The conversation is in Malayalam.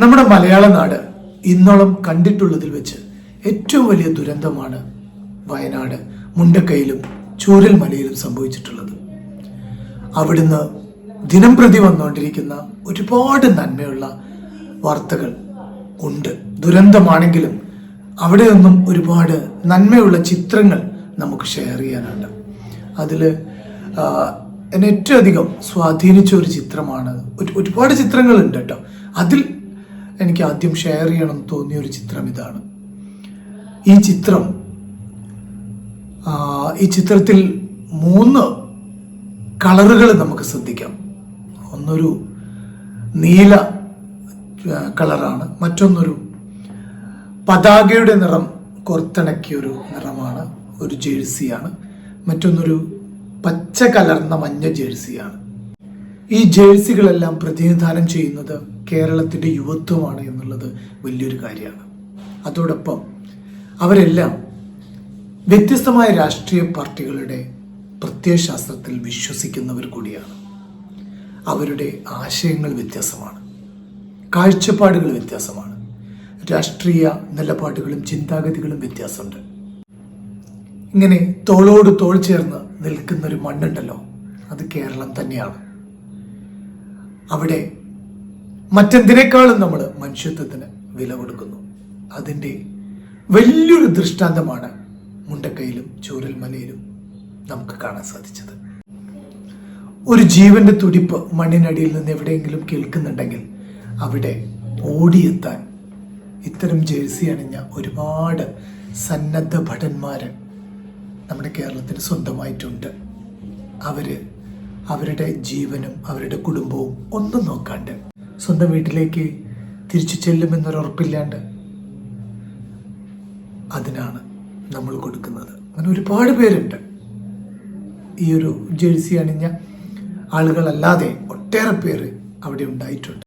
നമ്മുടെ മലയാള നാട് ഇന്നോളം കണ്ടിട്ടുള്ളതിൽ വെച്ച് ഏറ്റവും വലിയ ദുരന്തമാണ് വയനാട് മുണ്ടക്കയിലും ചൂരൽമലയിലും സംഭവിച്ചിട്ടുള്ളത്. അവിടുന്ന് ദിനം പ്രതി വന്നുകൊണ്ടിരിക്കുന്ന ഒരുപാട് നന്മയുള്ള വാർത്തകൾ ഉണ്ട്. ദുരന്തമാണെങ്കിലും അവിടെ നിന്നും ഒരുപാട് നന്മയുള്ള ചിത്രങ്ങൾ നമുക്ക് ഷെയർ ചെയ്യാനുണ്ട്. അതിൽ എന്നെ ഏറ്റവും അധികം സ്വാധീനിച്ച ഒരു ചിത്രമാണ്, ഒരുപാട് ചിത്രങ്ങളുണ്ട് കേട്ടോ. അതിൽ എനിക്ക് ആദ്യം ഷെയർ ചെയ്യണമെന്ന് തോന്നിയ ഒരു ചിത്രം ഇതാണ്. ഈ ചിത്രത്തിൽ 3 കളറുകൾ നമുക്ക് ശ്രദ്ധിക്കാം. ഒന്നൊരു നീല കളറാണ്, മറ്റൊന്നൊരു പതാകയുടെ നിറം കോർത്തിണക്കിയൊരു നിറമാണ്, ഒരു ജേഴ്സിയാണ്. മറ്റൊന്നൊരു പച്ച കലർന്ന മഞ്ഞ ജേഴ്സിയാണ്. ഈ ജേഴ്സികളെല്ലാം പ്രതിനിധാനം ചെയ്യുന്നത് കേരളത്തിന്റെ യുവത്വമാണ് എന്നുള്ളത് വലിയൊരു കാര്യമാണ്. അതോടൊപ്പം അവരെല്ലാം വ്യത്യസ്തമായ രാഷ്ട്രീയ പാർട്ടികളുടെ പ്രത്യയശാസ്ത്രത്തിൽ വിശ്വസിക്കുന്നവർ കൂടിയാണ്. അവരുടെ ആശയങ്ങൾ വ്യത്യാസമാണ്, കാഴ്ചപ്പാടുകൾ വ്യത്യാസമാണ്, രാഷ്ട്രീയ നിലപാടുകളും ചിന്താഗതികളും വ്യത്യാസമുണ്ട്. ഇങ്ങനെ തോളോട് തോൾ ചേർന്ന് നിൽക്കുന്ന ഒരു മണ്ണുണ്ടല്ലോ, അത് കേരളം തന്നെയാണ്. അവിടെ മറ്റെന്തിനേക്കാളും നമ്മൾ മനുഷ്യത്വത്തിന് വില കൊടുക്കുന്നു. അതിൻ്റെ വലിയൊരു ദൃഷ്ടാന്തമാണ് മുണ്ടക്കയിലും ചൂരൽമലയിലും നമുക്ക് കാണാൻ സാധിച്ചത്. ഒരു ജീവന്റെ തുടിപ്പ് മണ്ണിനടിയിൽ നിന്ന് എവിടെയെങ്കിലും കേൾക്കുന്നുണ്ടെങ്കിൽ അവിടെ ഓടിയെത്താൻ ഇത്തരം ജേഴ്സി അണിഞ്ഞ ഒരുപാട് സന്നദ്ധ ഭടന്മാര് നമ്മുടെ കേരളത്തിന് സ്വന്തമായിട്ടുണ്ട്. അവരുടെ ജീവനും അവരുടെ കുടുംബവും ഒന്നും നോക്കാണ്ട് സ്വന്തം വീട്ടിലേക്ക് തിരിച്ചു ചെല്ലുമെന്നൊരുറപ്പില്ലാണ്ട് അതിനാണ് നമ്മൾ കൊടുക്കുന്നത്. അങ്ങനെ ഒരുപാട് പേരുണ്ട്. ഈ ഒരു ജേഴ്സി അണിഞ്ഞ ആളുകളല്ലാതെ ഒട്ടേറെ പേര് അവിടെ ഉണ്ടായിട്ടുണ്ട്.